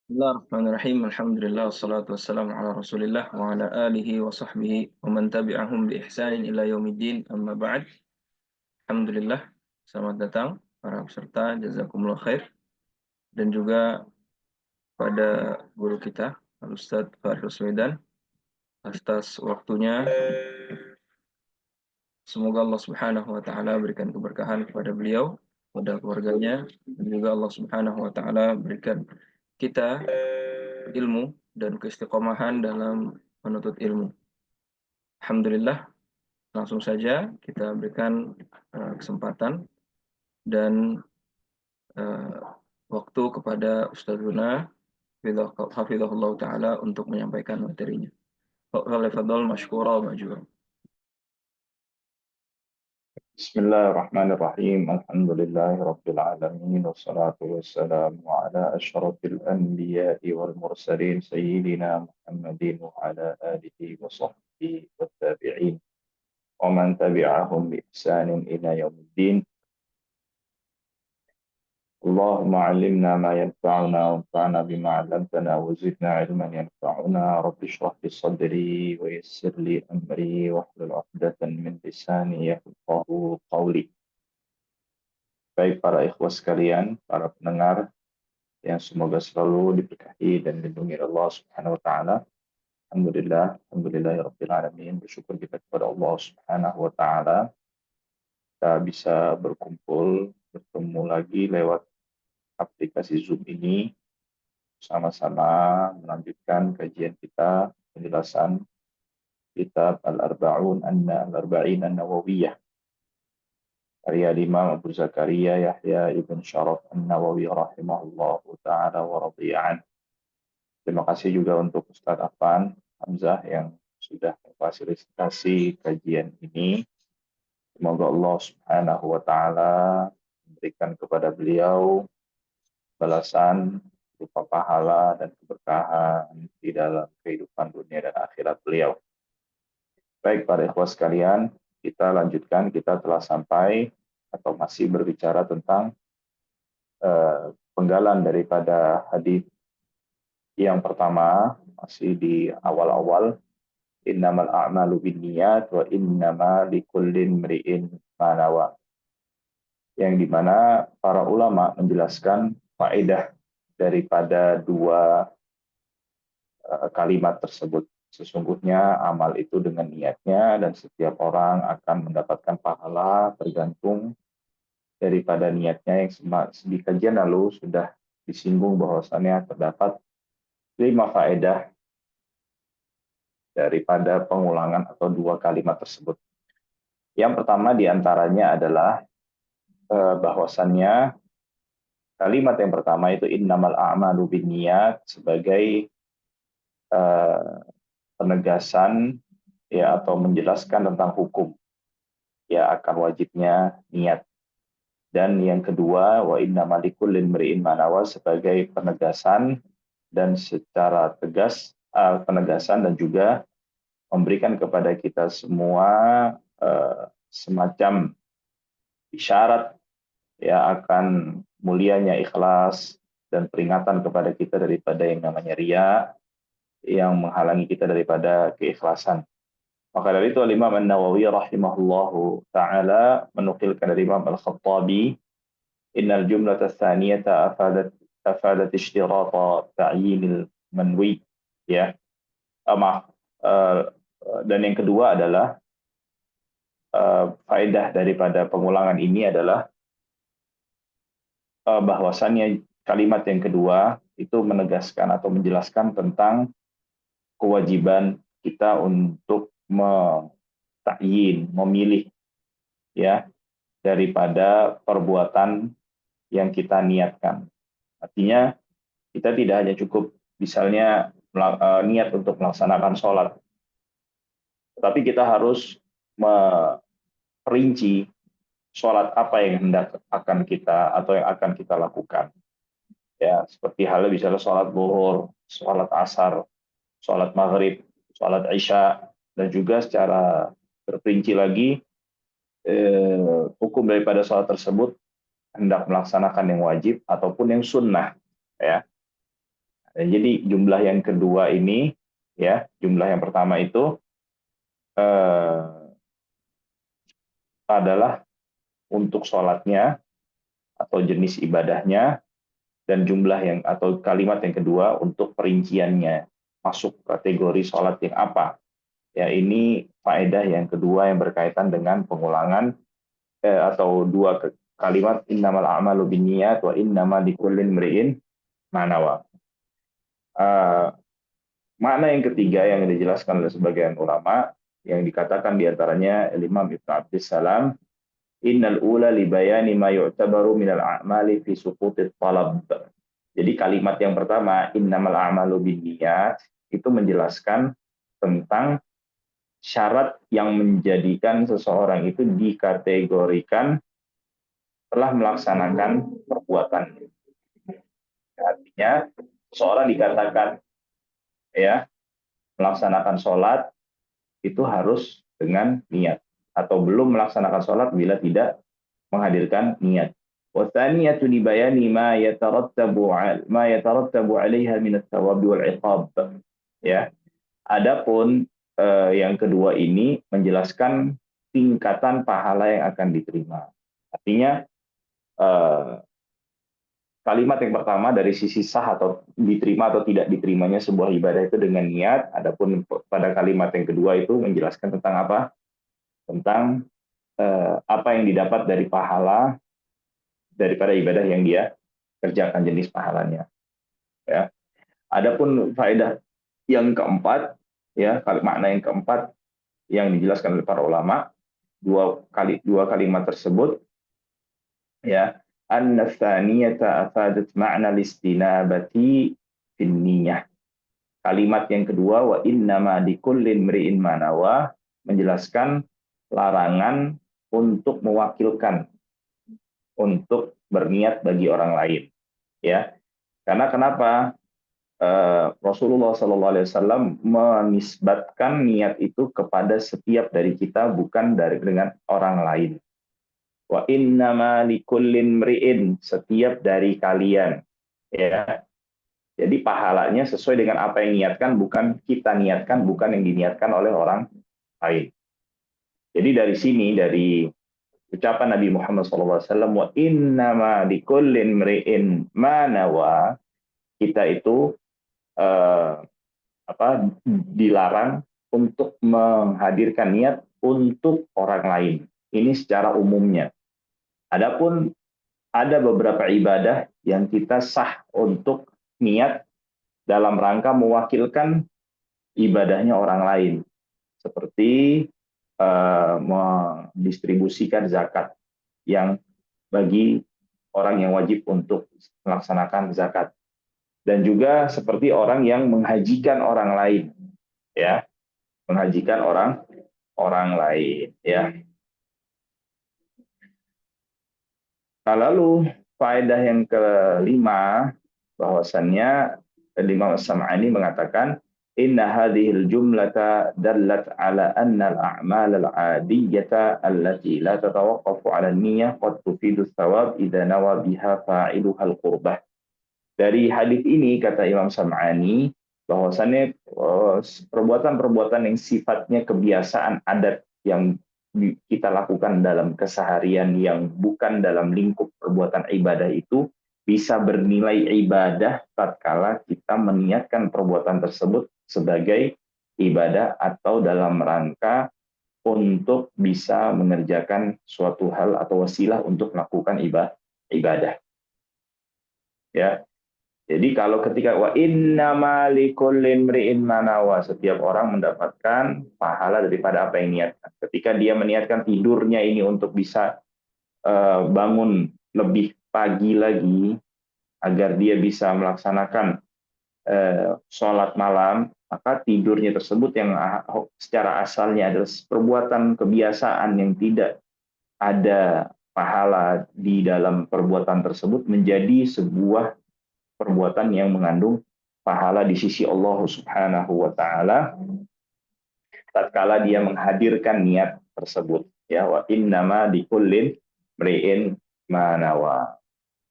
Bismillahirrahmanirrahim. Alhamdulillah wassalatu wassalamu ala Rasulillah wa ala alihi wa sahbihi wa man tabi'ahum bi ihsanin ila yaumiddin. Amma ba'd. Alhamdulillah. Selamat datang para peserta. Jazakumullah khair. Dan juga pada guru kita, Al-Ustadz Farid Ruswedan, atas waktunya. Semoga Allah Subhanahu wa taala berikan keberkahan kepada beliau, kepada keluarganya, dan juga Allah Subhanahu wa taala berikan kita ilmu dan keistiqomahan dalam menuntut ilmu. Alhamdulillah, langsung saja kita berikan kesempatan dan uh, waktu kepada Ustazuna Hafizahullah Ta'ala untuk menyampaikan materinya. Fadhal mashkura wa majura. بسم الله الرحمن الرحيم الحمد لله رب العالمين والصلاة والسلام على أشرف الأنبياء والمرسلين سيدنا محمد وعلى آله وصحبه والتابعين ومن تبعهم بإحسان إلى يوم الدين. اللهم علمنا ما ينفعنا وانفعنا بما علمتنا وزدنا علما ينفعنا. رب اشرح لي صدري ويسر لي أمري واحلل عقدة من لساني يفقهوا قولي. Baik para ikhwas sekalian, para pendengar yang semoga selalu diberkahi dan dilindungi Allah Subhanahu wa taala. Alhamdulillahirabbil alamin. Bersyukur kita kepada Allah Subhanahu wa taala kita bisa bertemu lagi lewat aplikasi Zoom ini, sama-sama melanjutkan kajian kita penjelasan kitab Al-Arba'in An-Nawawiyah karya Imam Abu Zakaria Yahya ibn Syaraf An-Nawawi rahimahullahu ta'ala wa radiya'an. Terima kasih juga untuk Ustadz Afan Hamzah yang sudah memfasilitasi kajian ini. Semoga Allah Subhanahu wa ta'ala memberikan kepada beliau balasan berupa pahala dan keberkahan di dalam kehidupan dunia dan akhirat beliau. Baik para ikhwas sekalian, kita lanjutkan. Kita telah sampai atau masih berbicara tentang penggalan daripada hadis yang pertama, masih di awal-awal, innamal a'malu binniyat wa innama likulli imri'in ma nawa. Yang dimana para ulama menjelaskan faedah daripada dua kalimat tersebut. Sesungguhnya amal itu dengan niatnya dan setiap orang akan mendapatkan pahala tergantung daripada niatnya. Yang di kajian lalu sudah disinggung bahwasannya terdapat 5 faedah daripada pengulangan atau dua kalimat tersebut. Yang pertama diantaranya adalah bahwasannya kalimat yang pertama itu innamal a'malu binniyat sebagai penegasan ya atau menjelaskan tentang hukum ya akan wajibnya niat. Dan yang kedua wa innamal likulli imri'in ma nawa sebagai penegasan dan secara tegas penegasan dan juga memberikan kepada kita semua semacam isyarat ya akan mulianya ikhlas dan peringatan kepada kita daripada yang namanya riya yang menghalangi kita daripada keikhlasan. Maka dari itu Imam An-Nawawi rahimahullahu taala menukilkan dari Imam Al-Khattabi, innal jumlata tsaniyata afadat ishtirata ta'yinil manwi ya. Dan yang kedua adalah faedah daripada pengulangan ini adalah bahwasannya kalimat yang kedua itu menegaskan atau menjelaskan tentang kewajiban kita untuk memilih ya daripada perbuatan yang kita niatkan. Artinya kita tidak hanya cukup misalnya niat untuk melaksanakan sholat, tetapi kita harus memperinci sholat apa yang hendak akan kita atau yang akan kita lakukan. Ya, seperti halnya misalnya sholat zuhur, sholat asar, sholat maghrib, sholat isya, dan juga secara terperinci lagi hukum daripada sholat tersebut hendak melaksanakan yang wajib ataupun yang sunnah. Ya. Jadi jumlah yang kedua ini, ya, jumlah yang pertama itu adalah untuk sholatnya atau jenis ibadahnya, dan jumlah yang atau kalimat yang kedua untuk perinciannya, masuk kategori sholat yang apa. Ya, ini faedah yang kedua yang berkaitan dengan pengulangan atau dua kalimat innamal a'malu binniyat wa innamal likulli imri'in ma nawa. Makna yang ketiga yang dijelaskan oleh sebagian ulama yang dikatakan diantaranya Imam Ibnu Abdus Salam, innal ula li bayani ma yu'tabaru minal a'mali fi suqutit talab. Jadi kalimat yang pertama innamal a'malu binniyat itu menjelaskan tentang syarat yang menjadikan seseorang itu dikategorikan telah melaksanakan perbuatan. Artinya seseorang dikatakan ya melaksanakan sholat itu harus dengan niat, atau belum melaksanakan sholat bila tidak menghadirkan niat. Wathaniyatu li bayani ma yatarattabu 'alaiha min ats-thawab wal 'iqab. Ya. Adapun yang kedua ini menjelaskan tingkatan pahala yang akan diterima. Artinya kalimat yang pertama dari sisi sah atau diterima atau tidak diterimanya sebuah ibadah itu dengan niat. Adapun pada kalimat yang kedua itu menjelaskan tentang apa? Tentang apa yang didapat dari pahala daripada ibadah yang dia kerjakan, jenis pahalanya. Ya. Adapun faedah yang keempat, ya, makna yang keempat yang dijelaskan oleh para ulama, dua kalimat tersebut, ya, anna tsaniyata afadat ma'na listinabati fin niyyah. Kalimat yang kedua wa innama likullin mri'in ma nawa menjelaskan larangan untuk mewakilkan, untuk berniat bagi orang lain, ya. Karena kenapa? Rasulullah SAW menisbatkan niat itu kepada setiap dari kita, bukan dengan orang lain. Wa innama likullin mri'in, setiap dari kalian, ya. Jadi pahalanya sesuai dengan apa yang niatkan, bukan kita niatkan, bukan yang diniatkan oleh orang lain. Jadi dari sini, dari ucapan Nabi Muhammad SAW, wa innama likullin mri'in ma nawa, kita itu dilarang untuk menghadirkan niat untuk orang lain. Ini secara umumnya. Adapun ada beberapa ibadah yang kita sah untuk niat dalam rangka mewakilkan ibadahnya orang lain, seperti mendistribusikan zakat yang bagi orang yang wajib untuk melaksanakan zakat, dan juga seperti orang yang menghajikan orang lain, ya, menghajikan orang lain, ya. Nah, lalu faedah yang kelima, bahwasannya Imam As-Sam'ani mengatakan inna hadhil jumlata dallat ala anna al-a'mal al-'adiyyata allati la tatawaqqafu 'ala an-niyyah qad tufidu ats-tsawab idza nawa biha fa'iluha al-qurbah. Dari hadis ini, kata Imam Sam'ani, bahwasannya perbuatan-perbuatan yang sifatnya kebiasaan adat yang kita lakukan dalam keseharian yang bukan dalam lingkup perbuatan ibadah itu bisa bernilai ibadah tatkala kita meniatkan perbuatan tersebut sebagai ibadah atau dalam rangka untuk bisa mengerjakan suatu hal atau wasilah untuk melakukan ibadah. Ya. Jadi kalau ketika wa innama likulli imri'in ma nawa, setiap orang mendapatkan pahala daripada apa yang niatkan. Ketika dia meniatkan tidurnya ini untuk bisa bangun lebih pagi lagi agar dia bisa melaksanakan sholat malam, maka tidurnya tersebut yang secara asalnya adalah perbuatan kebiasaan yang tidak ada pahala di dalam perbuatan tersebut menjadi sebuah perbuatan yang mengandung pahala di sisi Allah Subhanahu wa taala tatkala dia menghadirkan niat tersebut, ya, wa innama likullin mri'in ma nawa.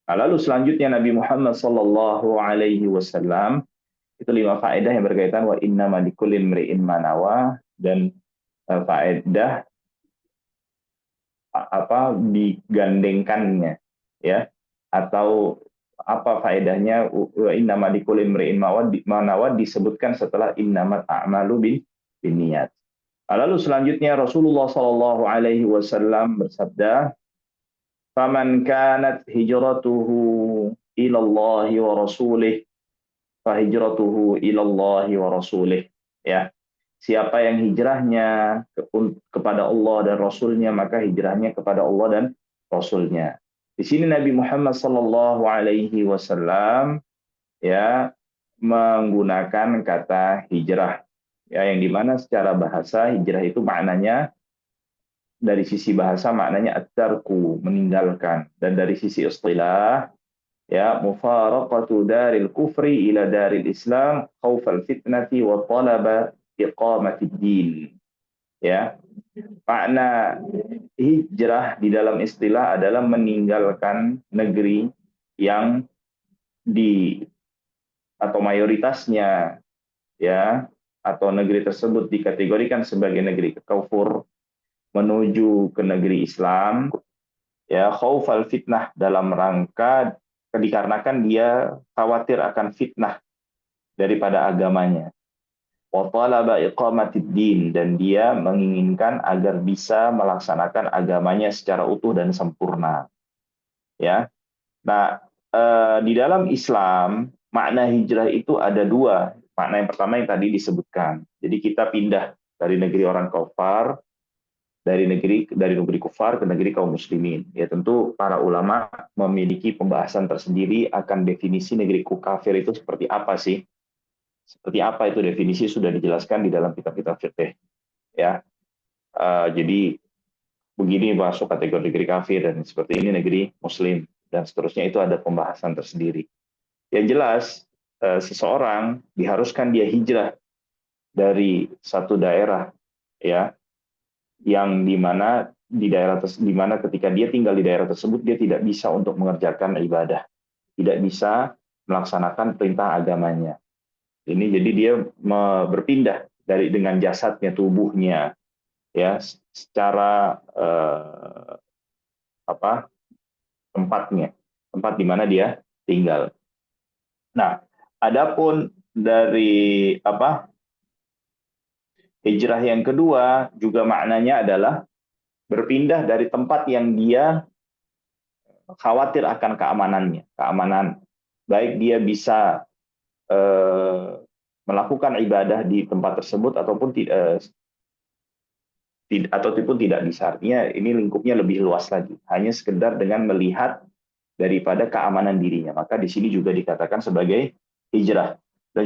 Lalu selanjutnya Nabi Muhammad sallallahu alaihi wasallam Itu 5 faedah yang berkaitan wa innama likulli imri'in ma nawa, dan faedah apa digandengkannya, ya, atau apa faedahnya wa innama likulli imri'in ma nawa disebutkan setelah innamal a'malu binniyat. Lalu selanjutnya Rasulullah Shallallahu Alaihi Wasallam bersabda, "Faman kanat hijratuhu ilallahi wa rasulih, fahijratuhu ilallahi wa rasulih." Ya, siapa yang hijrahnya kepada Allah dan Rasulnya, maka hijrahnya kepada Allah dan Rasulnya. Di sini Nabi Muhammad Sallallahu Alaihi Wasallam ya menggunakan kata hijrah, ya, yang dimana secara bahasa hijrah itu maknanya, dari sisi bahasa maknanya at-tarku, meninggalkan, dan dari sisi istilah ya mufaraqatu daril kufri ila daril islam khaufal fitnati wa talaba iqamatid din. Ya, makna hijrah di dalam istilah adalah meninggalkan negeri yang di atau mayoritasnya, ya, atau negeri tersebut dikategorikan sebagai negeri kafir, menuju ke negeri Islam, ya, khaufal fitnah, dalam rangka dikarenakan dia khawatir akan fitnah daripada agamanya, wa talaba iqamatid din, dan dia menginginkan agar bisa melaksanakan agamanya secara utuh dan sempurna, ya. Nah, di dalam Islam makna hijrah itu ada dua. Makna yang pertama yang tadi disebutkan, jadi kita pindah dari negeri orang kafir, dari negeri kufar ke negeri kaum muslimin. Ya, tentu para ulama memiliki pembahasan tersendiri akan definisi negeri kafir itu seperti apa sih? Seperti apa itu definisi, sudah dijelaskan di dalam kitab-kitab fikih. Ya, jadi begini masuk kategori negeri kafir, dan seperti ini negeri muslim, dan seterusnya, itu ada pembahasan tersendiri. Yang jelas, seseorang diharuskan dia hijrah dari satu daerah, ya, yang dimana dimana ketika dia tinggal di daerah tersebut dia tidak bisa untuk mengerjakan ibadah, tidak bisa melaksanakan perintah agamanya. Ini jadi dia berpindah dengan jasadnya, tubuhnya, ya, secara apa tempat di mana dia tinggal. Nah, adapun dari hijrah yang kedua juga maknanya adalah berpindah dari tempat yang dia khawatir akan keamanan, baik dia bisa melakukan ibadah di tempat tersebut ataupun tidak bisa. Artinya ini lingkupnya lebih luas lagi, hanya sekedar dengan melihat daripada keamanan dirinya, maka di sini juga dikatakan sebagai hijrah. Dan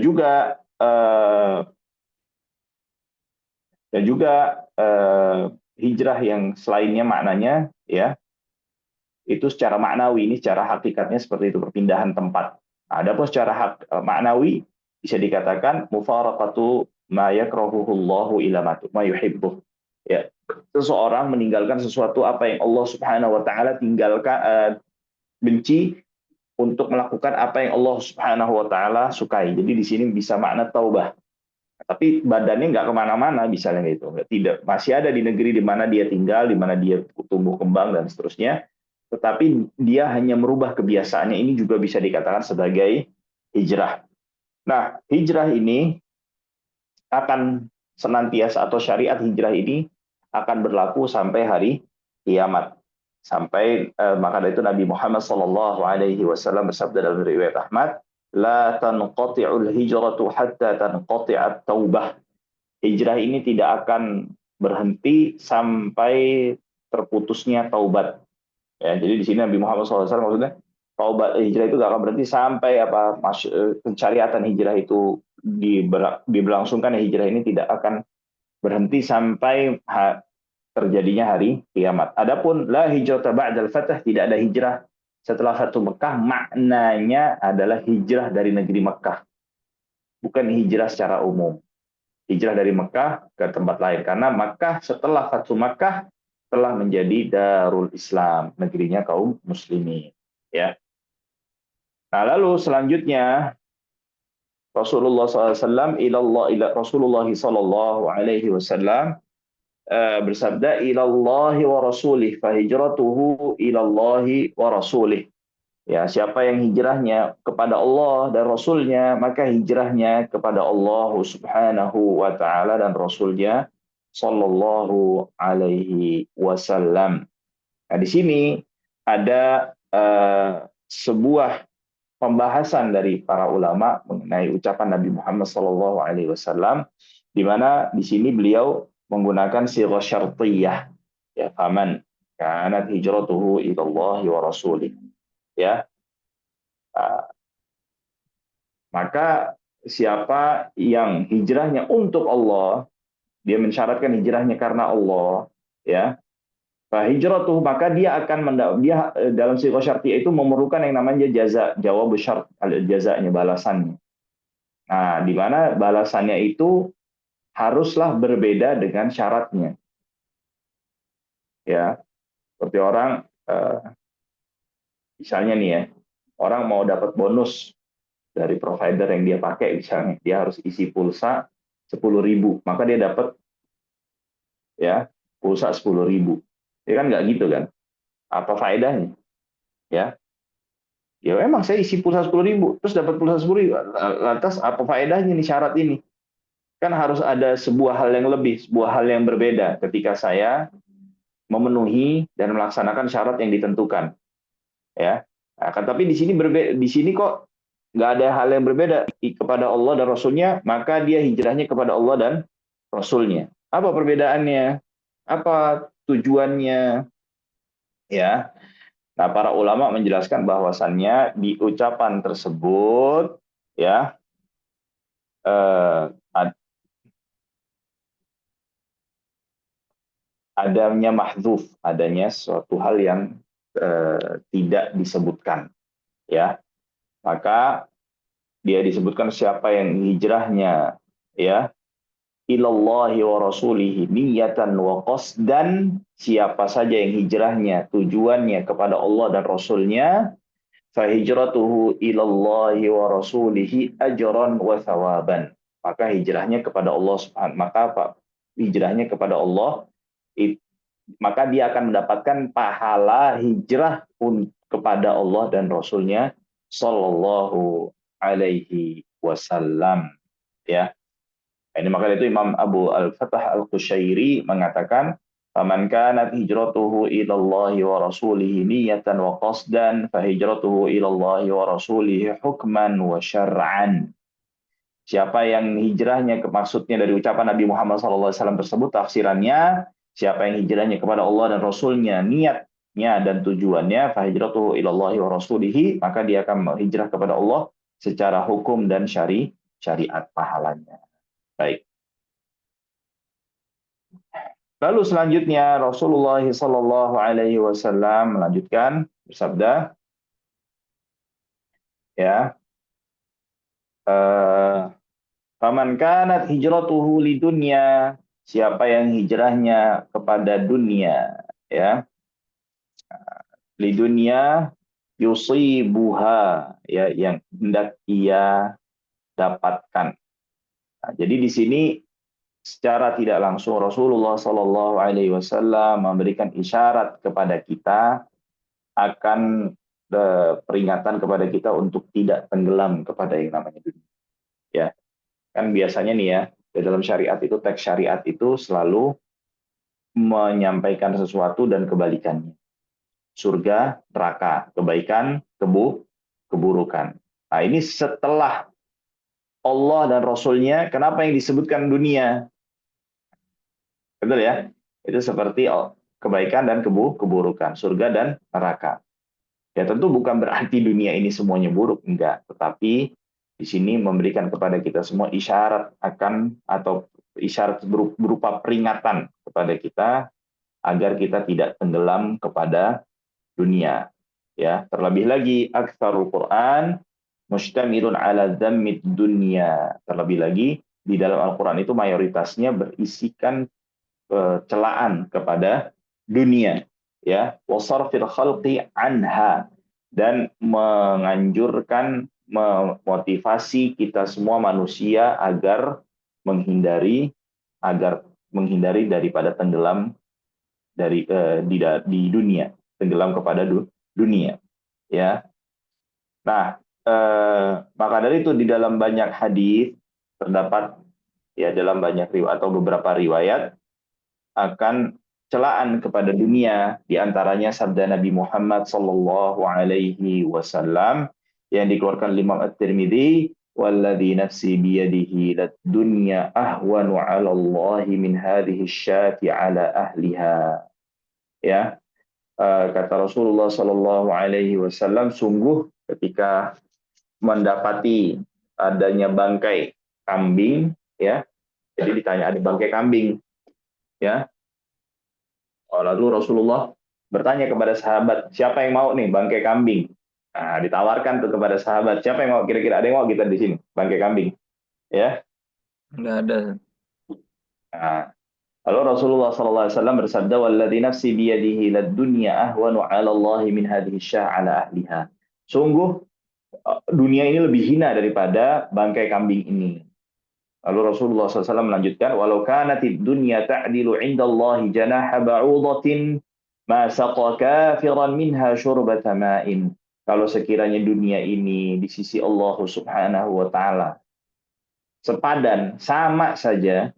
juga hijrah yang selainnya maknanya, ya, itu secara maknawi, ini secara hakikatnya seperti itu, perpindahan tempat. Adapun secara maknawi bisa dikatakan mufaraqatu ma yakrahuhullahu ila ma yuhibbu. Ya, seseorang meninggalkan sesuatu apa yang Allah Subhanahu wa taala tinggalkan, benci, untuk melakukan apa yang Allah Subhanahu wa taala sukai. Jadi di sini bisa makna taubah. Tapi badannya nggak kemana-mana, misalnya gitu. Tidak, masih ada di negeri di mana dia tinggal, di mana dia tumbuh kembang dan seterusnya, tetapi dia hanya merubah kebiasaannya. Ini juga bisa dikatakan sebagai hijrah. Nah, hijrah ini akan senantiasa, atau syariat hijrah ini akan berlaku sampai hari kiamat. Sampai maka dari itu Nabi Muhammad Sallallahu Alaihi Wasallam bersabda dalam riwayat Ahmad, la tanqati'ul hijratu hatta tanqati'at taubah. Hijrah ini tidak akan berhenti sampai terputusnya taubat. Ya, jadi di sini Nabi Muhammad SAW maksudnya taubat, hijrah itu gak akan berhenti sampai pencariatan hijrah itu diberlangsungkan. Hijrah ini tidak akan berhenti sampai terjadinya hari kiamat. Adapun la hijrata ba'dal fath, tidak ada hijrah setelah Fatu Mekah, maknanya adalah hijrah dari negeri Mekah, bukan hijrah secara umum. Hijrah dari Mekah ke tempat lain, karena Mekah setelah Fatu Mekah telah menjadi Darul Islam, negerinya kaum muslimin, ya. Nah, lalu selanjutnya Rasulullah SAW Rasulullah sallallahu alaihi wasallam bersabda ilallahi wa rasulih fahijratuhu ilallahi wa rasulih. Ya, siapa yang hijrahnya kepada Allah dan Rasulnya, maka hijrahnya kepada Allah Subhanahu wa Ta'ala dan Rasulnya Sallallahu Alaihi Wasallam. Nah, di sini ada sebuah pembahasan dari para ulama mengenai ucapan Nabi Muhammad Sallallahu Alaihi Wasallam, di mana di sini beliau menggunakan sighah syartiyah, ya, faman kanat hijratuhu ila Allah wa rasulih, ya. Maka siapa yang hijrahnya untuk Allah, dia mensyaratkan hijrahnya karena Allah, ya. Hijratuh, maka dia akan dia dalam sighah syartiyah itu memerlukan yang namanya jaza, jawab syarat, jazanya, balasannya. Nah, di mana balasannya itu haruslah berbeda dengan syaratnya. Ya, seperti orang misalnya nih ya, orang mau dapat bonus dari provider yang dia pakai, misalnya dia harus isi pulsa 10.000, maka dia dapat, ya, pulsa 10.000. Ya kan nggak gitu kan? Apa faedahnya? Ya, ya emang saya isi pulsa 10.000, terus dapat pulsa 10.000. Lantas apa faedahnya nih syarat ini? Kan harus ada sebuah hal yang lebih, sebuah hal yang berbeda ketika saya memenuhi dan melaksanakan syarat yang ditentukan. Ya, nah, tapi di sini di sini kok nggak ada hal yang berbeda kepada Allah dan Rasulnya, maka dia hijrahnya kepada Allah dan Rasulnya. Apa perbedaannya? Apa tujuannya? Ya, nah para ulama menjelaskan bahwasannya di ucapan tersebut, ya, adanya mahdzuf, adanya suatu hal yang tidak disebutkan, ya. Maka dia disebutkan siapa yang hijrahnya, ya, ilallahi wa rasulihi niyatan wa qasdan, siapa saja yang hijrahnya tujuannya kepada Allah dan Rasulnya, fa hijratuhu ilallahi wa rasulihi ajran wa thawaban, maka hijrahnya kepada Allah Subhanahu, maka apa? Hijrahnya kepada Allah, maka dia akan mendapatkan pahala hijrah kepada Allah dan Rasulnya Sallallahu Alaihi Wasallam, ya. Ini maka itu Imam Abu Al-Fatah Al-Qushairi mengatakan, "Faman kanat hijratuhu ila Allah wa rasulih niyatan wa qasdan, fa hijratuhu ila Allah wa rasulih hukman wa syar'an." Siapa yang hijrahnya, maksudnya dari ucapan Nabi Muhammad SAW tersebut, tafsirannya, siapa yang hijrahnya kepada Allah dan Rasulnya, niatnya dan tujuannya, fa hijratuhu ila Allah wa rasulihi, maka dia akan hijrah kepada Allah secara hukum dan syariat pahalanya. Baik. Lalu selanjutnya Rasulullah Sallallahu Alaihi Wasallam melanjutkan bersabda, ya, faman kanat hijratuhu lidunya, siapa yang hijrahnya kepada dunia, ya, lidunya yusibuha, ya, yang hendak ia dapatkan. Nah, jadi di sini secara tidak langsung Rasulullah Sallallahu Alaihi Wasallam memberikan isyarat kepada kita akan peringatan kepada kita untuk tidak tenggelam kepada yang namanya dunia. Ya, kan biasanya nih ya, di dalam syariat itu, teks syariat itu selalu menyampaikan sesuatu dan kebalikannya. Surga, neraka, kebaikan, keburukan. Nah, ini setelah Allah dan Rasulnya, kenapa yang disebutkan dunia? Betul ya? Itu seperti kebaikan dan keburukan, surga dan neraka. Ya tentu bukan berarti dunia ini semuanya buruk, enggak. Tetapi di sini memberikan kepada kita semua isyarat akan, atau isyarat berupa peringatan kepada kita agar kita tidak tenggelam kepada dunia. Ya, terlebih lagi aktsarul Quran mustamilun ala dhammid dunya. Terlebih lagi di dalam Al-Qur'an itu mayoritasnya berisikan celaan kepada dunia, ya, wasarfil khalqi anha, dan menganjurkan memotivasi kita semua manusia menghindari agar menghindari daripada tenggelam di dunia, tenggelam kepada dunia, ya. Nah, maka dari itu di dalam banyak hadis terdapat, ya, dalam banyak riwayat atau beberapa riwayat akan celaan kepada dunia, di antaranya sabda Nabi Muhammad sallallahu alaihi wasallam yang dikeluarkan Imam At-Tirmidzi, "Walladzi nafsi biyadihi lad dunya ahwanu 'ala Allah min hadhihi syati 'ala ahliha." Ya, kata Rasulullah sallallahu alaihi wasallam, sungguh ketika mendapati adanya bangkai kambing, ya. Jadi ditanya ada bangkai kambing, ya. Lalu Rasulullah bertanya kepada sahabat, siapa yang mau nih bangkai kambing? Nah, ditawarkan tuh kepada sahabat, siapa yang mau, kira-kira ada yang mau kita di sini bangkai kambing, ya. Nggak ada. Nah, lalu Rasulullah SAW bersabda, "Walladzi nafsi biyadihi lad dunya ahwanu 'ala Allah min hadhihi syah 'ala ahliha." Sungguh dunia ini lebih hina daripada bangkai kambing ini. Lalu Rasulullah SAW melanjutkan, "Walau kanatid dunya ta'dilu 'indallahi janaha ba'udatin ma saqa kafiran minha syurbata ma'in." Kalau sekiranya dunia ini di sisi Allah Subhanahu wa taala sepadan, sama saja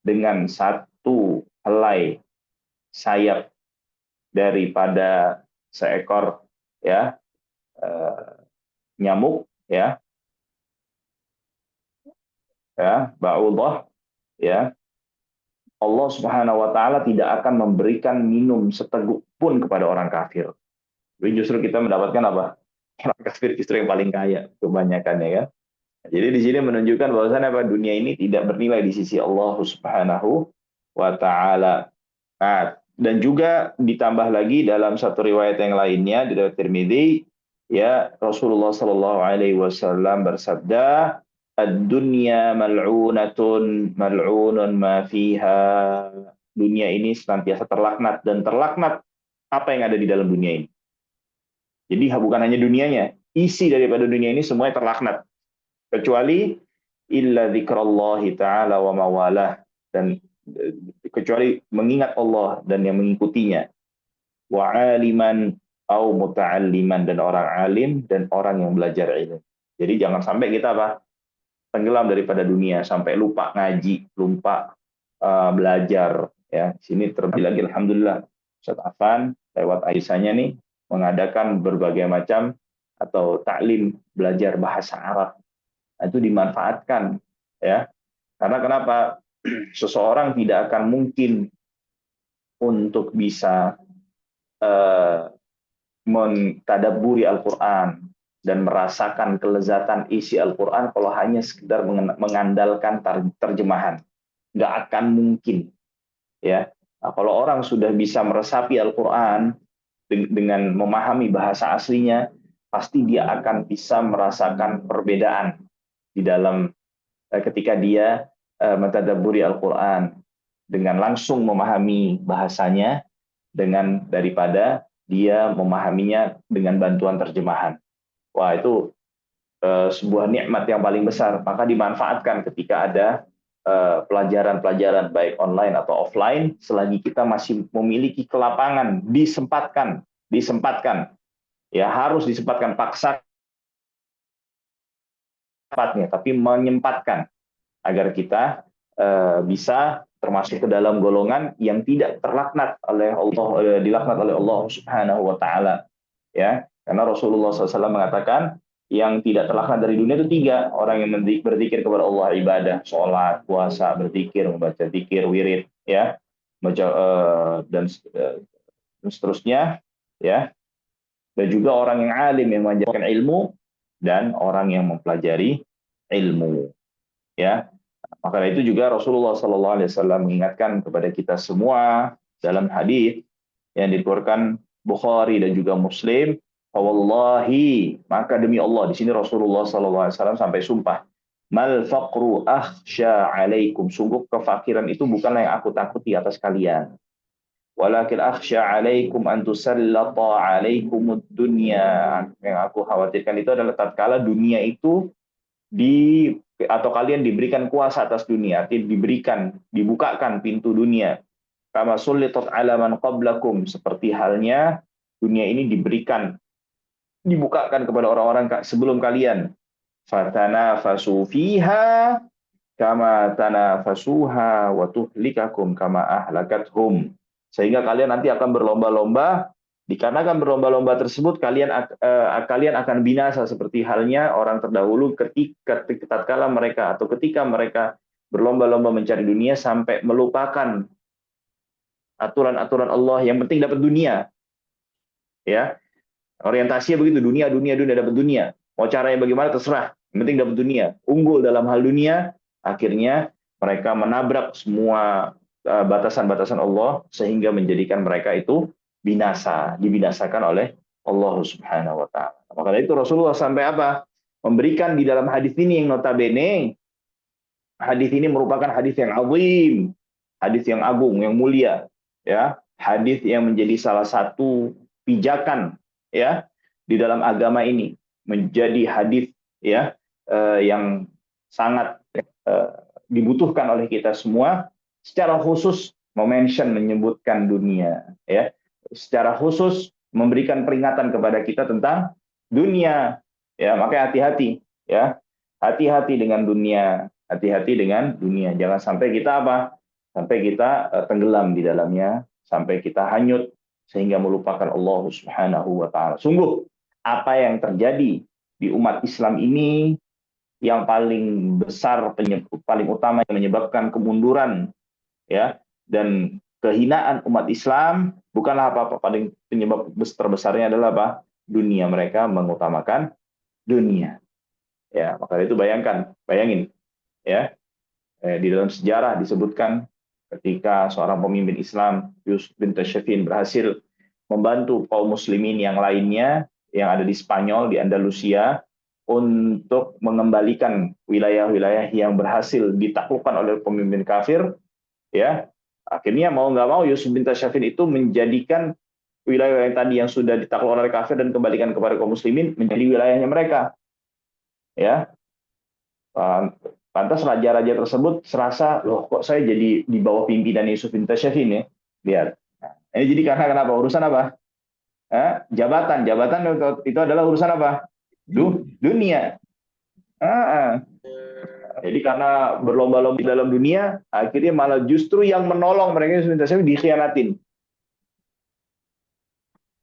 dengan satu helai sayap daripada seekor, ya, nyamuk, ya, ba'udah, ya, Allah Subhanahu wa taala tidak akan memberikan minum seteguk pun kepada orang kafir. Jadi justru kita mendapatkan apa? Orang kafir justru yang paling kaya kebanyakannya, kan. Jadi di sini menunjukkan bahwasannya apa? Dunia ini tidak bernilai di sisi Allah Subhanahu wa taala. Nah, dan juga ditambah lagi dalam satu riwayat yang lainnya di riwayat Tirmidzi, ya, Rasulullah sallallahu alaihi wasallam bersabda, "Ad-dunya mal'unatun mal'unun ma fiha." Dunia ini senantiasa terlaknat, dan terlaknat apa yang ada di dalam dunia ini. Jadi bukan hanya dunianya, isi daripada dunia ini semuanya terlaknat. Kecuali illa dzikrallahi ta'ala wa mawalah, dan kecuali mengingat Allah dan yang mengikutinya, wa aliman au muta'alliman, dan orang alim dan orang yang belajar ilmu. Jadi jangan sampai kita apa? Tenggelam daripada dunia, sampai lupa ngaji, lupa belajar, ya. Sini terlebih lagi alhamdulillah Ustaz Afan lewat Aisyahnya nih mengadakan berbagai macam atau taklim belajar bahasa Arab. Nah, itu dimanfaatkan, ya. Karena kenapa? Seseorang tidak akan mungkin untuk bisa mentadabburi Al-Quran dan merasakan kelezatan isi Al-Quran kalau hanya sekedar mengandalkan terjemahan. Nggak akan mungkin, ya. Nah, kalau orang sudah bisa meresapi Al-Quran dengan memahami bahasa aslinya, pasti dia akan bisa merasakan perbedaan di dalam ketika dia mentadabburi Al-Quran dengan langsung memahami bahasanya dengan daripada dia memahaminya dengan bantuan terjemahan. Wah, itu sebuah nikmat yang paling besar. Maka dimanfaatkan ketika ada pelajaran-pelajaran baik online atau offline, selagi kita masih memiliki kelapangan, disempatkan, ya, harus disempatkan, paksa tapi menyempatkan agar kita bisa termasuk ke dalam golongan yang tidak terlaknat oleh Allah, dilaknat oleh Allah Subhanahu wa taala, ya. Karena Rasulullah SAW mengatakan yang tidak terlaknat dari dunia itu tiga: orang yang berzikir kepada Allah, ibadah, sholat, puasa, berzikir, membaca zikir, wirid, ya, dan seterusnya, ya. Dan juga orang yang alim yang mengajarkan ilmu, dan orang yang mempelajari ilmu, ya. Maka itu juga Rasulullah SAW mengingatkan kepada kita semua dalam hadis yang dikeluarkan Bukhari dan juga Muslim, "Wallahi," maka demi Allah, di sini Rasulullah SAW sampai sumpah, "Mal faqru akhsha alaikum." Sungguh kefakiran itu bukanlah yang aku takuti atas kalian. walakin akhsha 'alaikum an tusallata 'alaikumud dunya. Yang aku khawatirkan itu adalah tatkala dunia itu atau kalian diberikan kuasa atas dunia, dibukakan pintu dunia. Kama sullitat 'ala man qablakum, seperti halnya dunia ini dibukakan kepada orang-orang sebelum kalian. Fatanafasu fiha kama tanafasuha wa tuhlikakum kama ahlakathum. Sehingga kalian nanti akan berlomba-lomba, dikarenakan berlomba-lomba tersebut kalian akan binasa seperti halnya orang terdahulu ketika mereka berlomba-lomba mencari dunia sampai melupakan aturan-aturan Allah, yang penting dapat dunia. Ya, orientasinya begitu, dunia dapat dunia. Mau caranya bagaimana terserah, yang penting dapat dunia. Unggul dalam hal dunia, akhirnya mereka menabrak semua batasan-batasan Allah sehingga menjadikan mereka itu dibinasakan oleh Allah Subhanahu wa taala. Maka dari itu Rasulullah sampai apa? Memberikan di dalam hadis ini, yang notabene hadis ini merupakan hadis yang azim, hadis yang agung, yang mulia, ya, hadis yang menjadi salah satu pijakan, ya, di dalam agama ini, menjadi hadis, ya, yang sangat dibutuhkan oleh kita semua. Secara khusus menyebutkan dunia, ya, secara khusus memberikan peringatan kepada kita tentang dunia, ya. Makanya hati-hati, ya, hati-hati dengan dunia, jangan sampai kita tenggelam di dalamnya, sampai kita hanyut sehingga melupakan Allah Subhanahu wa taala. Sungguh apa yang terjadi di umat Islam ini yang paling besar, paling utama yang menyebabkan kemunduran, ya, dan kehinaan umat Islam bukanlah apa-apa. Paling penyebab terbesarnya adalah apa? Dunia. Mereka mengutamakan dunia. Ya, maka itu bayangin, ya, di dalam sejarah disebutkan ketika seorang pemimpin Islam, Yusuf bin Tashfin, berhasil membantu kaum muslimin yang lainnya yang ada di Spanyol, di Andalusia, untuk mengembalikan wilayah-wilayah yang berhasil ditaklukkan oleh pemimpin kafir, ya. Akhirnya mau nggak mau Yusuf bin Tashfin itu menjadikan wilayah yang tadi yang sudah ditaklukkan oleh kafir dan kembalikan kepada kaum muslimin menjadi wilayahnya mereka, ya. Pantas raja-raja tersebut serasa, loh kok saya jadi di bawah pimpinan Yusuf bin Tashfin, ya. Lihat. Nah, ini jadi karena kenapa? Urusan apa? Jabatan itu adalah urusan apa? Dunia. Jadi karena berlomba-lomba di dalam dunia, akhirnya malah justru yang menolong mereka sebenarnya dikhianatin.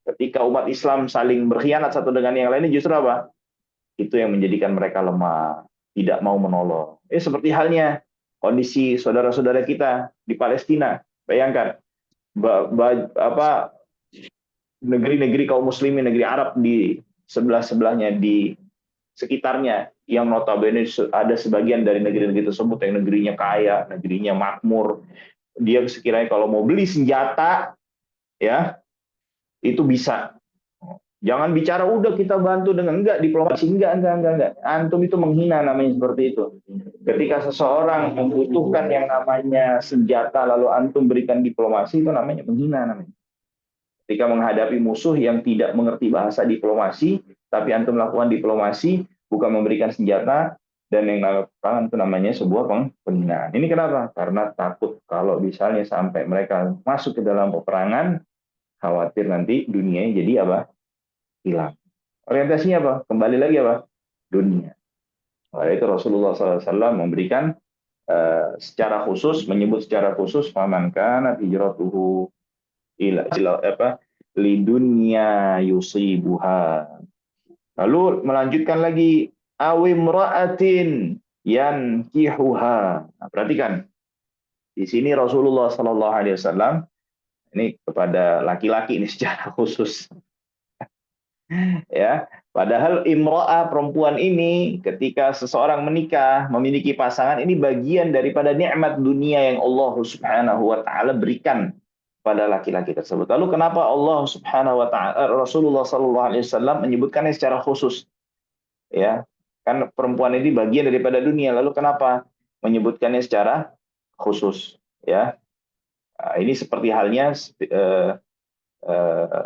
Ketika umat Islam saling berkhianat satu dengan yang lainnya, justru apa? Itu yang menjadikan mereka lemah, tidak mau menolong. Seperti halnya kondisi saudara-saudara kita di Palestina. Bayangkan, negeri-negeri kaum muslimin, negeri Arab di sebelah-sebelahnya, di sekitarnya, yang notabene ada sebagian dari negeri-negeri tersebut yang negerinya kaya, negerinya makmur. Dia sekiranya kalau mau beli senjata, ya, itu bisa. Jangan bicara udah kita bantu dengan diplomasi, enggak. Antum itu menghina, namanya seperti itu. Ketika seseorang membutuhkan yang namanya senjata lalu antum berikan diplomasi, itu namanya menghina, namanya. Ketika menghadapi musuh yang tidak mengerti bahasa diplomasi, tapi antum melakukan diplomasi, bukan memberikan senjata, dan yang lakukan itu namanya sebuah penghinaan. Ini kenapa? Karena takut kalau misalnya sampai mereka masuk ke dalam peperangan, khawatir nanti dunia jadi apa? Hilang. Orientasinya apa? Kembali lagi apa? Dunia. Oleh itu Rasulullah SAW memberikan secara khusus, menyebut secara khusus, faman kana hijratuhu ila lidunya yusibuha. Lalu melanjutkan lagi, awimra'atin yankihuha. Nah, perhatikan. Di sini Rasulullah Sallallahu Alaihi Wasallam ini kepada laki-laki ini secara khusus, ya. Padahal imra'ah, perempuan ini, ketika seseorang menikah, memiliki pasangan, ini bagian daripada nikmat dunia yang Allah Subhanahu wa taala berikan pada laki-laki tersebut. Lalu kenapa Allah Subhanahu wa taala, Rasulullah sallallahu alaihi wasallam menyebutkannya secara khusus? Ya. Kan perempuan ini bagian daripada dunia. Lalu kenapa menyebutkannya secara khusus, ya? Ini seperti halnya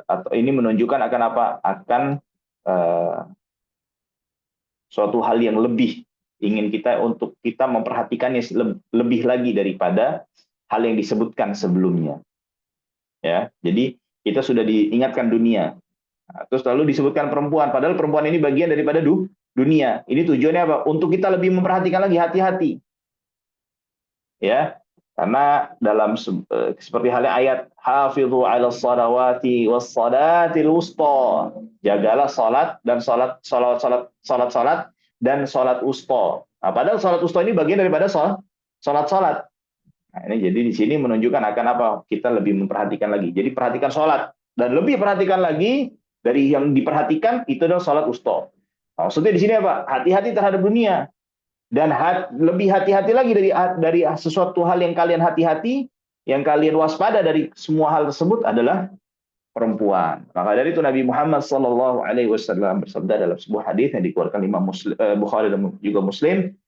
atau ini menunjukkan akan apa? Akan eh, suatu hal yang lebih, ingin kita untuk kita memperhatikannya lebih lagi daripada hal yang disebutkan sebelumnya, ya. Jadi kita sudah diingatkan dunia, terus lalu disebutkan perempuan, padahal perempuan ini bagian daripada dunia. Ini tujuannya apa? Untuk kita lebih memperhatikan lagi, hati-hati, ya. Karena dalam seperti halnya ayat hafizu 'ala shalawati was salatil wusta. Jagalah salat dan salat dan salat wusta. Nah, padahal salat wusta ini bagian daripada salat. Nah, ini jadi di sini menunjukkan akan apa? Kita lebih memperhatikan lagi. Jadi perhatikan salat dan lebih perhatikan lagi dari yang diperhatikan itu adalah salat wusta. Nah, maksudnya di sini apa? Hati-hati terhadap dunia. Dan lebih hati-hati lagi dari sesuatu hal yang kalian hati-hati, yang kalian waspada dari semua hal tersebut adalah perempuan. Maka dari itu Nabi Muhammad SAW bersabda dalam sebuah hadis yang dikeluarkan Imam Bukhari dan juga Muslim,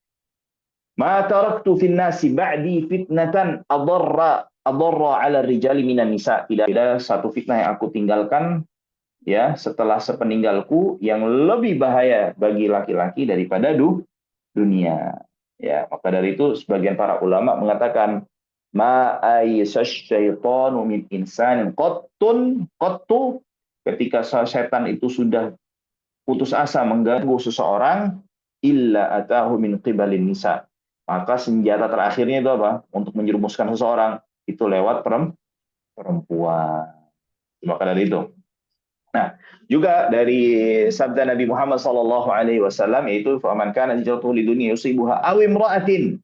"Ma taraktu fin nasi ba'di fitnatan adarra 'ala rijali minan nisa." Tidak ada satu fitnah yang aku tinggalkan ya setelah sepeninggalku yang lebih bahaya bagi laki-laki daripada dunia. Ya, maka dari itu sebagian para ulama mengatakan ma ayyasash syaitanu min insanin qattu ketika setan itu sudah putus asa mengganggu seseorang illa atahu min qibalin nisa. Maka senjata terakhirnya itu apa? Untuk menjerumuskan seseorang itu lewat perempuan. Maka dari itu. Nah, juga dari sabda Nabi Muhammad SAW yaitu faman kana hijratuhu lidunya yusibuha aw imra'atin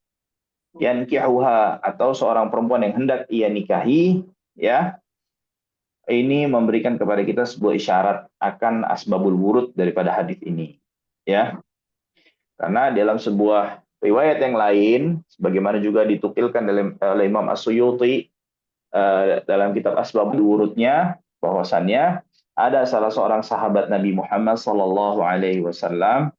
yankihuha, atau seorang perempuan yang hendak ia nikahi, ya. Ini memberikan kepada kita sebuah isyarat akan asbabul wurud daripada hadis ini, ya. Karena dalam sebuah riwayat yang lain sebagaimana juga ditukilkan oleh Imam As-Suyuti dalam kitab asbabul wurudnya, bahwasannya ada salah seorang sahabat Nabi Muhammad Sallallahu Alaihi Wasallam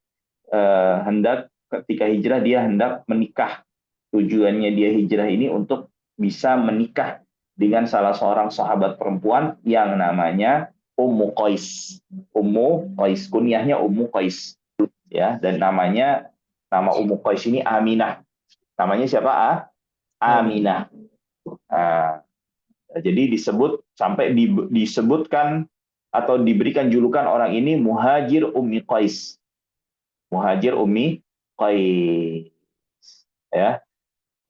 hendak ketika hijrah dia hendak menikah. Tujuannya dia hijrah ini untuk bisa menikah dengan salah seorang sahabat perempuan yang namanya Ummu Qais. Ummu Qais, kunyahnya Ummu Qais, ya, dan nama Ummu Qais ini Aminah. Namanya siapa? Amin. Aminah. Nah, jadi disebutkan atau diberikan julukan orang ini Muhajir Ummi Qais. Muhajir Ummi Qais. Ya.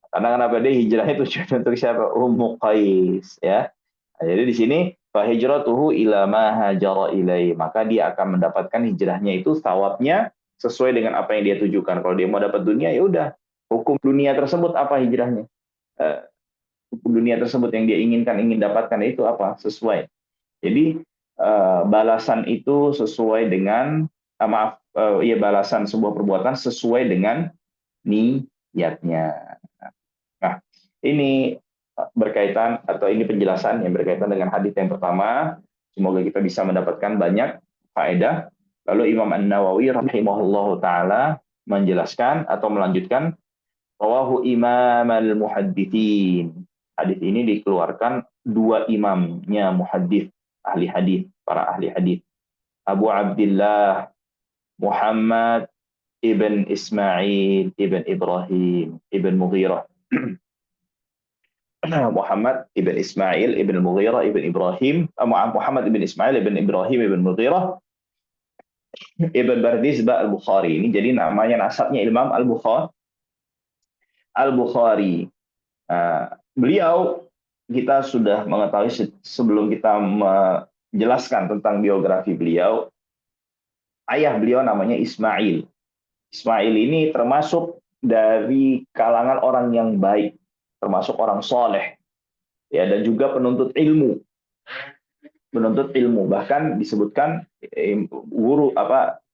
Karena kenapa dia hijrahnya tujuan untuk siapa? Ummu Qais, ya. Nah, jadi di sini fa hijratuhu ila ma hajara ilai. Maka dia akan mendapatkan hijrahnya itu thawabnya sesuai dengan apa yang dia tujukan. Kalau dia mau dapat dunia ya udah, hukum dunia tersebut apa hijrahnya? Hukum dunia tersebut yang dia ingin dapatkan itu apa? Sesuai. Jadi balasan itu sesuai dengan balasan sebuah perbuatan sesuai dengan niatnya. Nah, ini berkaitan atau ini penjelasan yang berkaitan dengan hadis yang pertama. Semoga kita bisa mendapatkan banyak faedah. Lalu Imam An-Nawawi rahimahullahu taala menjelaskan atau melanjutkan, rawahu Imam al-Muhadditsin. Hadis ini dikeluarkan dua imamnya muhaddits, ahli hadis, para ahli hadis. Abu Abdullah Muhammad ibn Ismail ibn Ibrahim ibn Mughirah. Muhammad ibn Ismail ibn Mughirah ibn Ibrahim, Muhammad ibn Ismail ibn Ibrahim ibn Mughirah ibn Bardizbah al-Bukhari. Ini jadi namanya nasabnya Imam Al-Bukhari. Beliau kita sudah mengetahui sebelum kita menjelaskan tentang biografi beliau, ayah beliau namanya Ismail. Ismail ini termasuk dari kalangan orang yang baik, termasuk orang soleh, ya, dan juga penuntut ilmu. Bahkan disebutkan guru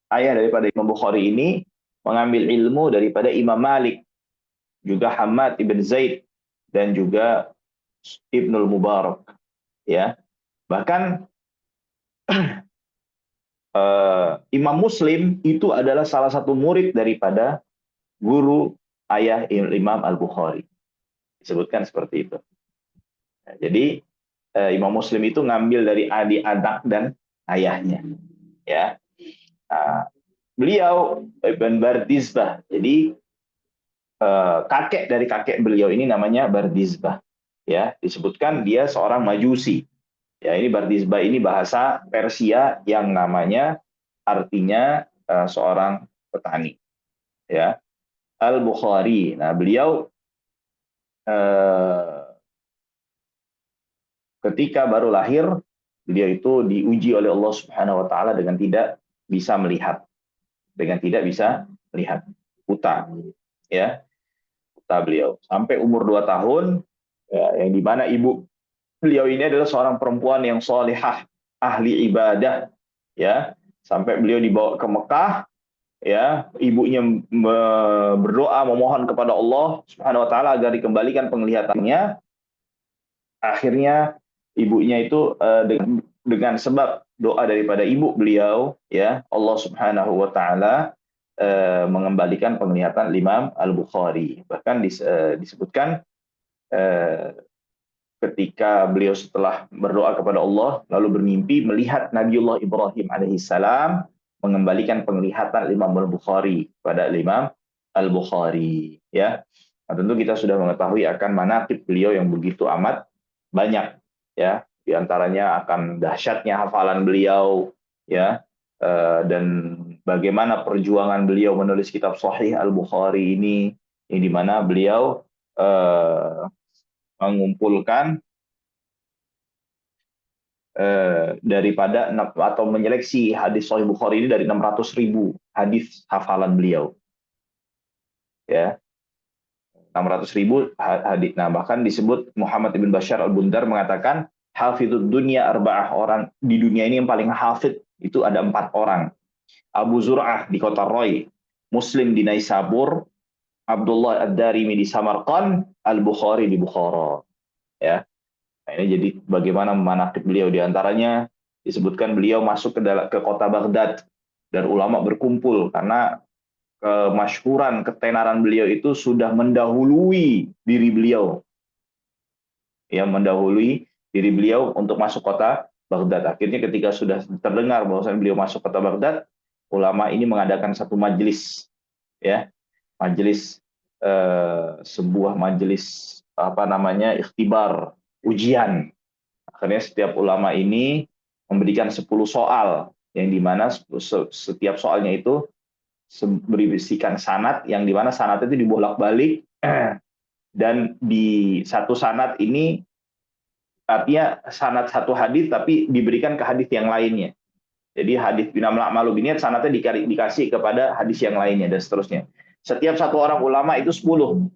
ayah daripada Imam Bukhari ini mengambil ilmu daripada Imam Malik, juga Hamad ibn Zaid, dan juga Ibnul Mubarak, ya. Bahkan Imam Muslim itu adalah salah satu murid daripada guru ayah Imam Al-Bukhari. Disebutkan seperti itu. Nah, jadi Imam Muslim itu ngambil dari adik-anak dan ayahnya, ya. Nah, beliau Ibn Bardizbah. Jadi kakek dari kakek beliau ini namanya Bardizbah. Ya, disebutkan dia seorang Majusi. Ya, ini Bardizbah ini bahasa Persia yang namanya artinya seorang petani. Ya, Al-Bukhari. Nah, beliau eh, ketika baru lahir, beliau itu diuji oleh Allah Subhanahu wa taala dengan tidak bisa melihat, buta, ya, buta beliau. Sampai umur 2 tahun, ya, yang dimana ibu beliau ini adalah seorang perempuan yang solehah, ahli ibadah, ya. Sampai beliau dibawa ke Mekah, ya, ibunya berdoa memohon kepada Allah Subhanahu wa taala agar dikembalikan penglihatannya. Akhirnya ibunya itu dengan sebab doa daripada ibu beliau, ya, Allah Subhanahu wa taala mengembalikan penglihatan Imam Al-Bukhari. Bahkan disebutkan eh, ketika beliau setelah berdoa kepada Allah lalu bermimpi melihat Nabiullah Ibrahim alaihissalam mengembalikan penglihatan Imam Al-Bukhari pada Imam Al-Bukhari, ya. Nah, tentu kita sudah mengetahui akan manaqib beliau yang begitu amat banyak, ya. Di antaranya akan dahsyatnya hafalan beliau, ya, dan bagaimana perjuangan beliau menulis kitab Sahih Al-Bukhari ini, yang dimana beliau mengumpulkan daripada atau menyeleksi hadis Sahih Bukhari ini dari 600.000 hadis hafalan beliau, ya, 600.000 hadis. Nah, bahkan disebut Muhammad ibn Bashar al-Bundar mengatakan hafidud dunia arba'ah, orang di dunia ini yang paling hafid itu ada 4 orang. Abu Zur'ah di kota Roy, Muslim di Naisabur, Abdullah ad-Darimi di Samarkand, Al-Bukhari di Bukhara, ya. Nah, ini jadi bagaimana manaqib beliau, di antaranya disebutkan beliau masuk ke kota Baghdad dan ulama berkumpul karena kemasyhuran ketenaran beliau itu sudah mendahului diri beliau, ya, mendahului diri beliau untuk masuk kota Baghdad. Akhirnya ketika sudah terdengar bahwasanya beliau masuk kota Baghdad, ulama ini mengadakan satu majelis, ya, majelis sebuah majelis apa namanya ikhtibar, ujian. Akhirnya setiap ulama ini memberikan 10 soal yang dimana setiap soalnya itu berisikan sanad yang dimana sanad itu dibolak-balik dan di satu sanad ini artinya sanad satu hadis tapi diberikan ke hadis yang lainnya. Jadi hadis binamal a'malu binniyat sanadnya dikasih kepada hadis yang lainnya dan seterusnya. Setiap satu orang ulama itu 10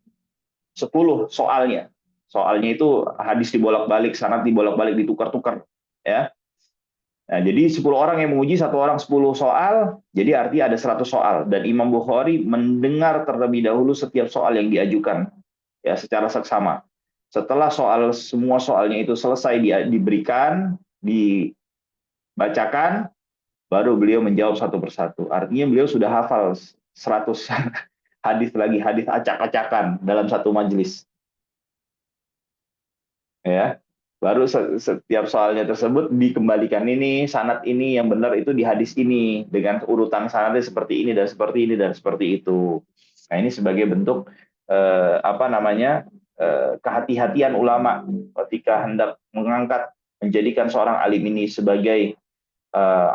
soalnya. Soalnya itu hadis dibolak-balik, sanad dibolak-balik, ditukar-tukar, ya. Nah, jadi 10 orang yang menguji, satu orang 10 soal, jadi artinya ada 100 soal. Dan Imam Bukhari mendengar terlebih dahulu setiap soal yang diajukan, ya, secara seksama. Setelah semua soalnya itu selesai diberikan, dibacakan, baru beliau menjawab satu persatu. Artinya beliau sudah hafal 100 hadis lagi, hadis acak-acakan dalam satu majelis, ya. Baru setiap soalnya tersebut dikembalikan, ini sanad ini yang benar itu di hadis ini dengan urutan sanadnya seperti ini dan seperti ini dan seperti itu. Nah, ini sebagai bentuk apa namanya kehati-hatian ulama ketika hendak mengangkat menjadikan seorang alim ini sebagai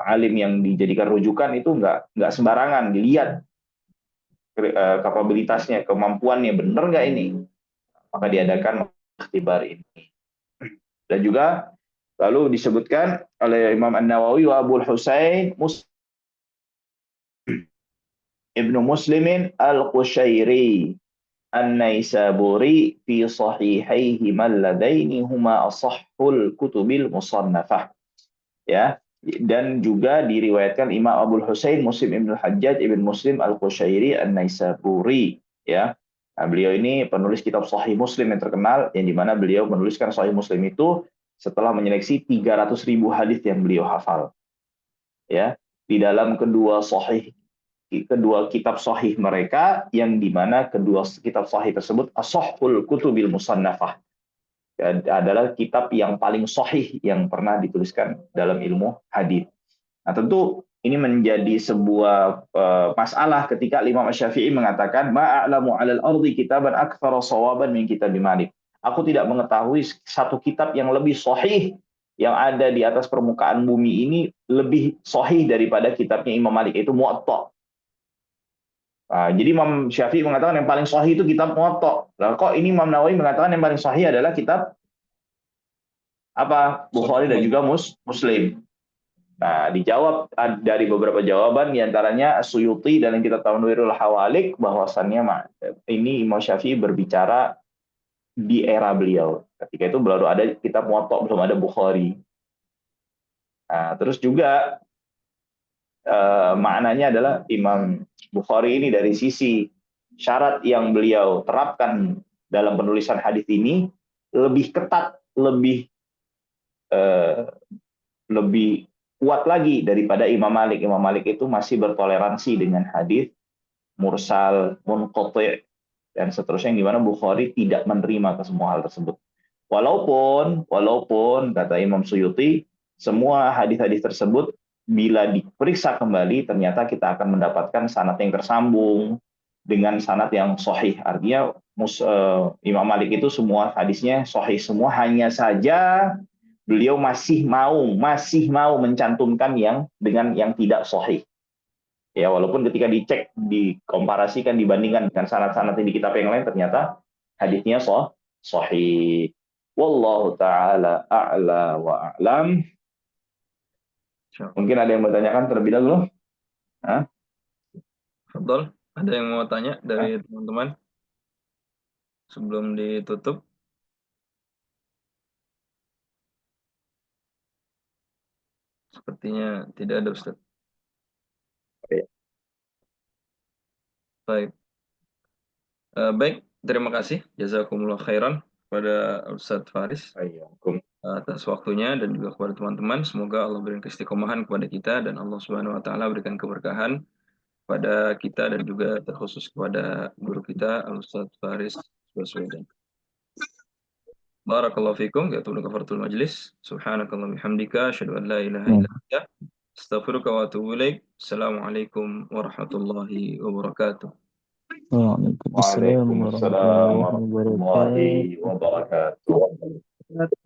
alim yang dijadikan rujukan, itu nggak sembarangan dilihat kapabilitasnya, kemampuannya benar nggak ini, maka diadakan ikhtibar ini. Dan juga lalu disebutkan oleh Imam An-Nawawi wa Abu Husain Ibnu Muslimin Al-Qushairi An-Naisaburi fi sahihaihi ladaini huma asahhul kutubil musannafah, ya. Dan juga diriwayatkan Imam Abu Husain Muslim Ibnu Hajjaj Ibn Muslim Al-Qushairi An-Naisaburi, ya. Nah, beliau ini penulis kitab Sahih Muslim yang terkenal, yang dimana beliau menuliskan Sahih Muslim itu setelah menyeleksi 300.000 hadis yang beliau hafal, ya, di dalam kedua kitab Sahih mereka, yang dimana kedua kitab Sahih tersebut ashahhul kutubil musannafah, adalah kitab yang paling sahih yang pernah dituliskan dalam ilmu hadis. Nah, tentu ini menjadi sebuah masalah ketika Imam Syafi'i mengatakan ma'a'lamu 'alal ardi kitaban aktsara shawaban min kitab Malik. Aku tidak mengetahui satu kitab yang lebih sahih yang ada di atas permukaan bumi ini lebih sahih daripada kitabnya Imam Malik, yaitu Muwatta. Nah, jadi Imam Syafi'i mengatakan yang paling sahih itu kitab Muwatta. Lah kok ini Imam Nawawi mengatakan yang paling sahih adalah kitab apa? Bukhari dan juga Muslim. Nah, dijawab dari beberapa jawaban, diantaranya Suyuti dalam kitab Tanwirul Hawalik, bahwasannya ini Imam Syafi'i berbicara di era beliau. Ketika itu baru ada kitab Muwatta, belum ada Bukhari. Nah, terus juga maknanya adalah Imam Bukhari ini dari sisi syarat yang beliau terapkan dalam penulisan hadis ini lebih ketat, lebih kuat lagi daripada Imam Malik. Imam Malik itu masih bertoleransi dengan hadis mursal, munqati' dan seterusnya, yang dimana Bukhari tidak menerima ke semua hal tersebut. Walaupun kata Imam Suyuti, semua hadis-hadis tersebut bila diperiksa kembali ternyata kita akan mendapatkan sanad yang tersambung dengan sanad yang sahih. Artinya Imam Malik itu semua hadisnya sahih semua, hanya saja beliau masih mau mencantumkan yang dengan yang tidak sahih. Ya, walaupun ketika dicek, dikomparasikan, dibandingkan dengan sanad-sanad di kitab yang lain, ternyata hadisnya sahih. Wallahu taala a'la wa a'lam. Mungkin ada yang bertanyakan terlebih dahulu? Hah? Fadol, ada yang mau tanya dari teman-teman sebelum ditutup? Sepertinya tidak ada, Ustaz. Baik. Baik, terima kasih. Jazakumullah khairan kepada Ustaz Faris atas waktunya dan juga kepada teman-teman. Semoga Allah berikan keistiqomahan kepada kita dan Allah Subhanahu wa taala berikan keberkahan pada kita dan juga terkhusus kepada guru kita Ustaz Faris Baswedan. Barakallahu fikum, ya tuhan kafaratul majlis. Subhanakallah bihamdika, asyhadu an la ilaha illa anta, astaghfiruka wa atubu ilaik. Assalamualaikum warahmatullahi wabarakatuh. Waalaikumsalam warahmatullahi wabarakatuh. Warahmatullahi wabarakatuh.